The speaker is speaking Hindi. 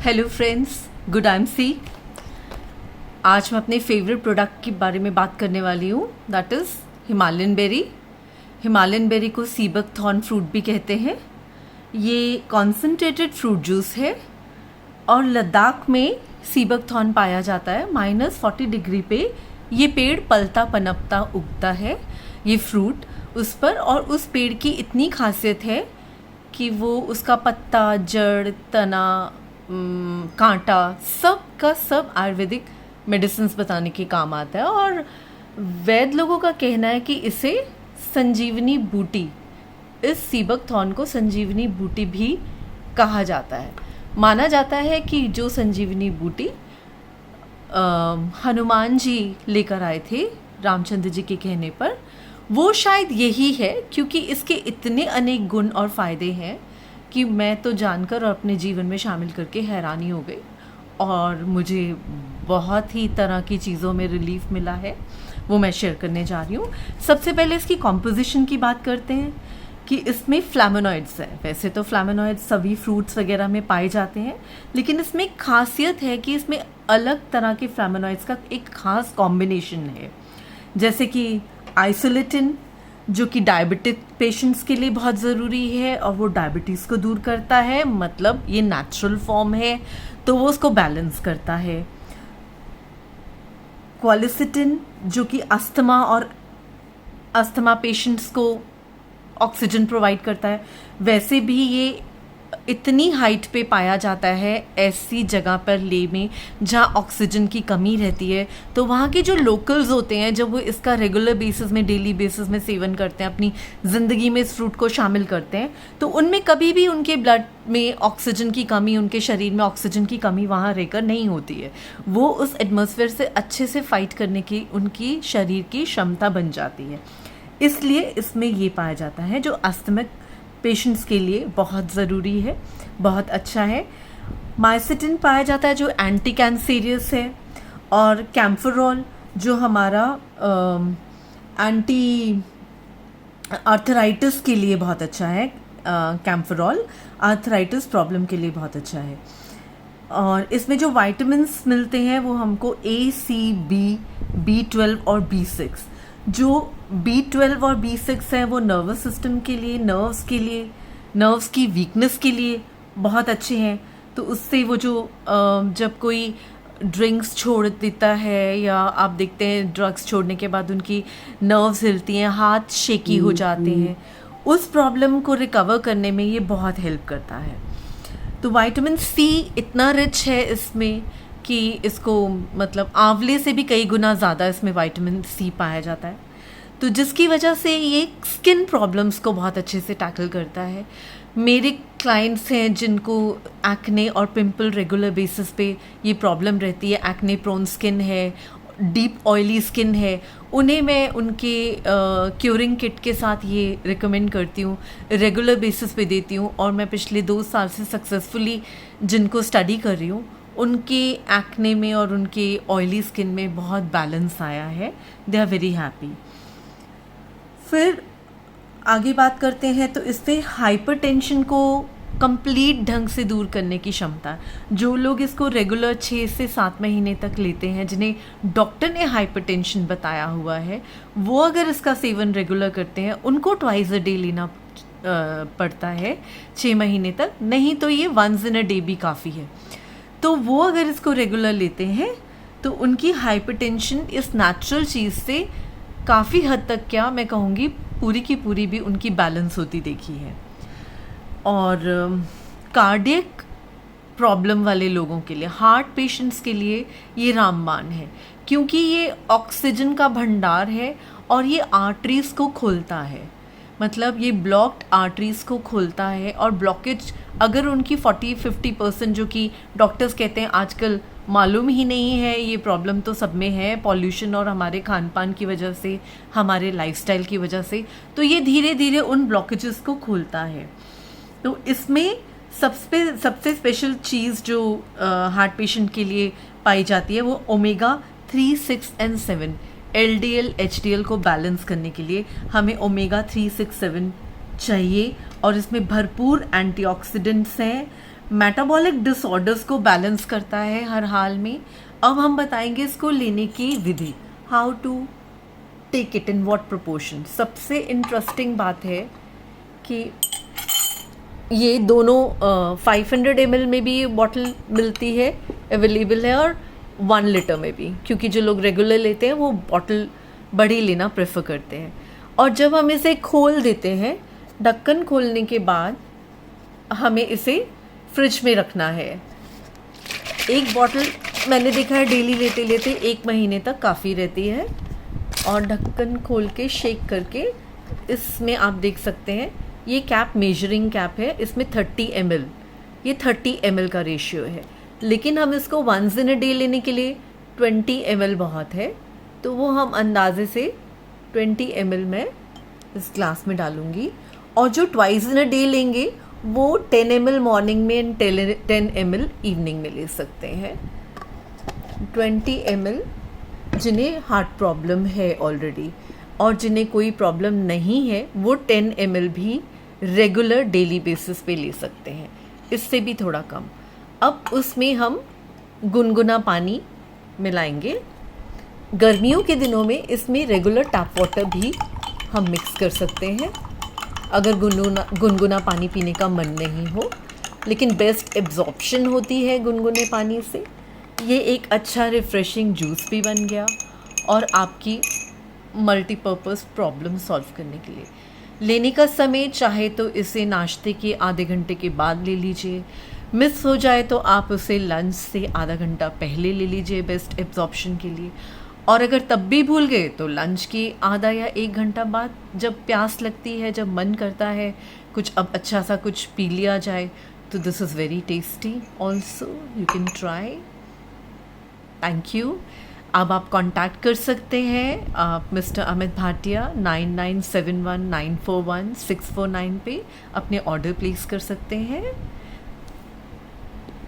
Hello friends, good I am सी। आज मैं अपने फेवरेट प्रोडक्ट के बारे में बात करने वाली हूँ, that is Himalayan berry. Himalayan berry को सीबक थॉर्न फ्रूट भी कहते हैं। ये कॉन्सेंट्रेटेड फ्रूट जूस है और लद्दाख में सीबक थॉर्न पाया जाता है। -40 डिग्री पे ये पेड़ पलता पनपता उगता है, ये फ्रूट उस पर। और उस पेड़ की इतनी खासियत है कि वो उसका पत्ता, जड़, तना, कांटा सब का सब आयुर्वेदिक मेडिसिन बताने के काम आता है। और वैद लोगों का कहना है कि इसे संजीवनी बूटी, इस सीबक थॉर्न को संजीवनी बूटी भी कहा जाता है। माना जाता है कि जो संजीवनी बूटी हनुमान जी लेकर आए थे रामचंद्र जी के कहने पर, वो शायद यही है, क्योंकि इसके इतने अनेक गुण और फ़ायदे हैं कि मैं तो जानकर और अपने जीवन में शामिल करके हैरानी हो गई। और मुझे बहुत ही तरह की चीज़ों में रिलीफ मिला है, वो मैं शेयर करने जा रही हूँ। सबसे पहले इसकी कॉम्पोजिशन की बात करते हैं कि इसमें फ्लैवोनॉइड्स है। वैसे तो फ्लैवोनॉइड्स सभी फ्रूट्स वगैरह में पाए जाते हैं, लेकिन इसमें खासियत है कि इसमें अलग तरह के फ्लैवोनॉइड्स का एक खास कॉम्बिनेशन है। जैसे कि आइसोलेटिन, जो कि डायबिटिक पेशेंट्स के लिए बहुत ज़रूरी है और वो डायबिटीज़ को दूर करता है, मतलब ये नेचुरल फॉर्म है तो वो उसको बैलेंस करता है। क्वालिसिटिन, जो कि अस्थमा और अस्थमा पेशेंट्स को ऑक्सीजन प्रोवाइड करता है। वैसे भी ये इतनी हाइट पे पाया जाता है ऐसी जगह पर ले में जहाँ ऑक्सीजन की कमी रहती है, तो वहाँ के जो लोकल्स होते हैं, जब वो इसका रेगुलर बेसिस में, डेली बेसिस में सेवन करते हैं, अपनी ज़िंदगी में इस फ्रूट को शामिल करते हैं, तो उनमें कभी भी उनके ब्लड में ऑक्सीजन की कमी, उनके शरीर में ऑक्सीजन की कमी वहाँ रहकर नहीं होती है। वो उस एटमॉस्फेयर से अच्छे से फाइट करने की उनकी शरीर की क्षमता बन जाती है। इसलिए इसमें ये पाया जाता है, जो अस्थमिक पेशेंट्स के लिए बहुत ज़रूरी है, बहुत अच्छा है। माइसिटिन पाया जाता है जो एंटी कैंसेरियस है, और कैम्फोरॉल जो हमारा एंटी आर्थराइटिस के लिए बहुत अच्छा है। कैम्फोरॉल आर्थराइटिस प्रॉब्लम के लिए बहुत अच्छा है। और इसमें जो विटामिन्स मिलते हैं वो हमको A, C, B, B12 और B6। जो B12 और B6 हैं वो नर्वस सिस्टम के लिए, नर्व्स की वीकनेस के लिए बहुत अच्छे हैं। तो उससे वो जो जब कोई ड्रिंक्स छोड़ देता है, या आप देखते हैं ड्रग्स छोड़ने के बाद उनकी नर्व्स हिलती हैं, हाथ शेकी हो जाते हैं, उस प्रॉब्लम को रिकवर करने में ये बहुत हेल्प करता है। तो विटामिन C इतना रिच है इसमें कि इसको मतलब आंवले से भी कई गुना ज़्यादा इसमें विटामिन C पाया जाता है, तो जिसकी वजह से ये स्किन प्रॉब्लम्स को बहुत अच्छे से टैकल करता है। मेरे क्लाइंट्स हैं जिनको एक्ने और पिंपल रेगुलर बेसिस पे ये प्रॉब्लम रहती है, एक्ने प्रोन स्किन है, डीप ऑयली स्किन है, उन्हें मैं उनके क्यूरिंग किट के साथ ये रिकमेंड करती हूँ, रेगुलर बेसिस पे देती हूँ। और मैं पिछले 2 साल से सक्सेसफुली जिनको स्टडी कर रही हूँ, उनके एक्ने में और उनके ऑयली स्किन में बहुत बैलेंस आया है। They are very happy. फिर आगे बात करते हैं, तो इससे हाइपरटेंशन को कंप्लीट ढंग से दूर करने की क्षमता है। जो लोग इसको रेगुलर 6 से 7 महीने तक लेते हैं, जिन्हें डॉक्टर ने हाइपरटेंशन बताया हुआ है, वो अगर इसका सेवन रेगुलर करते हैं, उनको ट्वाइस अ डे लेना पड़ता है 6 महीने तक, नहीं तो ये वंस इन अ डे भी काफ़ी है। तो वो अगर इसको रेगुलर लेते हैं तो उनकी हाइपरटेंशन इस नेचुरल चीज़ से काफ़ी हद तक, क्या मैं कहूँगी, पूरी की पूरी भी उनकी बैलेंस होती देखी है। और कार्डियक प्रॉब्लम वाले लोगों के लिए, हार्ट पेशेंट्स के लिए ये रामबाण है, क्योंकि ये ऑक्सीजन का भंडार है और ये आर्टरीज़ को खोलता है। मतलब ये ब्लॉक्ड आर्टरीज़ को खोलता है, और ब्लॉकेज अगर उनकी 40-50%, जो कि डॉक्टर्स कहते हैं आजकल मालूम ही नहीं है, ये प्रॉब्लम तो सब में है, पॉल्यूशन और हमारे खान पान की वजह से, हमारे लाइफस्टाइल की वजह से, तो ये धीरे धीरे उन ब्लॉकेजेस को खोलता है। तो इसमें सबसे स्पेशल चीज़ जो हार्ट पेशेंट के लिए पाई जाती है वो ओमेगा 3, 6 और 7 LDL HDL को बैलेंस करने के लिए हमें ओमेगा 3, 6, 7 चाहिए। और इसमें भरपूर एंटीऑक्सीडेंट्स हैं, मेटाबॉलिक डिसऑर्डर्स को बैलेंस करता है हर हाल में। अब हम बताएंगे इसको लेने की विधि, how to take it in what proportion. सबसे इंटरेस्टिंग बात है कि ये दोनों 500 ml में भी बॉटल मिलती है, अवेलेबल है, और 1 लीटर में भी, क्योंकि जो लोग रेगुलर लेते हैं वो बॉटल बड़ी लेना प्रेफर करते हैं। और जब हम इसे खोल देते हैं, ढक्कन खोलने के बाद हमें इसे फ्रिज में रखना है। एक बॉटल मैंने देखा है डेली लेते लेते 1 महीने तक काफ़ी रहती है। और ढक्कन खोल के शेक करके इसमें आप देख सकते हैं, ये कैप मेजरिंग कैप है, इसमें 30 ml, ये 30 ml का रेशियो है। लेकिन हम इसको वंस इन अ डे लेने के लिए 20 ml बहुत है, तो वो हम अंदाजे से 20 ml में इस ग्लास में डालूंगी। और जो ट्वाइस इन अ डे लेंगे वो 10 ml मॉर्निंग में एंड 10 ml इवनिंग में ले सकते हैं। 20 ml जिन्हें हार्ट प्रॉब्लम है ऑलरेडी, और जिन्हें कोई प्रॉब्लम नहीं है वो 10 ml भी रेगुलर डेली बेसिस पे ले सकते हैं, इससे भी थोड़ा कम। अब उसमें हम गुनगुना पानी मिलाएंगे। गर्मियों के दिनों में इसमें रेगुलर टैप वाटर भी हम मिक्स कर सकते हैं, अगर गुनगुना पानी पीने का मन नहीं हो। लेकिन बेस्ट एब्जॉर्प्शन होती है गुनगुने पानी से। ये एक अच्छा रिफ़्रेशिंग जूस भी बन गया, और आपकी मल्टीपर्पज़ प्रॉब्लम सॉल्व करने के लिए। लेने का समय चाहे तो इसे नाश्ते के आधे घंटे के बाद ले लीजिए, मिस हो जाए तो आप उसे लंच से आधा घंटा पहले ले लीजिए बेस्ट एब्जॉर्प्शन के लिए। और अगर तब भी भूल गए तो लंच के आधा या 1 घंटा बाद, जब प्यास लगती है, जब मन करता है कुछ अब अच्छा सा कुछ पी लिया जाए, तो this is very tasty also, you can try. Thank you. अब आप कांटेक्ट कर सकते हैं आप मिस्टर अमित भाटिया 9971941649 पे अपने ऑर्डर प्लेस कर सकते हैं।